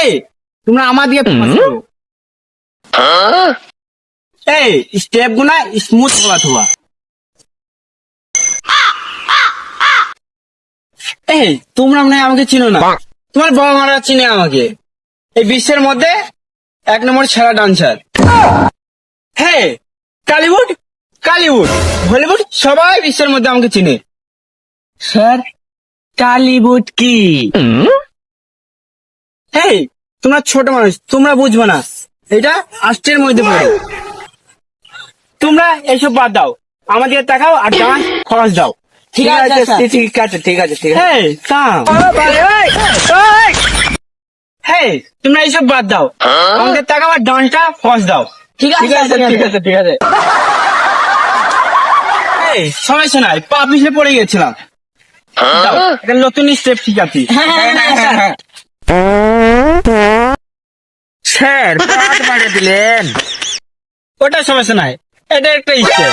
এই তোমরা আমার দিকে focus করো। এই স্টেপ গুলা স্মুথ হওয়া থোয়া। এই তোমরা মনে হয় আমাকে চিনো না, তোমার বাবা মারা চিনে আমাকে। এই বিশ্বের মধ্যে 1 নম্বর সেরা ডান্সার। হ্যাঁ, টলিউড কালিউড হলিউড সবাই বিশ্বের মধ্যে আমাকে চিনে। স্যার টলিউড কি? হেই তোমরা ছোট মানুষ, তোমরা বুঝবে না, এটা আষ্টের মধ্যে পড়ে। তোমরা এইসব বাদ দাও, আমাদের তাকাও আর ডান্স খরচ দাও। ঠিক আছে, স্যার। ঠিক আছে ঠিক আছে ঠিক আছে। হেই কাম, হেই তোমরা এইসব বাদ দাও, আমাদের তাকাও আর ডান্সটা খরচ দাও। ঠিক আছে, ঠিক আছে ঠিক আছে। এই সমস্যা নাই, পা পিছলে পড়ে গেছিলাম। দাও, একটা নতুন স্টেপ শিখাচ্ছি। স্যার পাত বাড়িয়ে দিলেন। ওটা সমস্যা নাই, এটা একটা স্টেপ।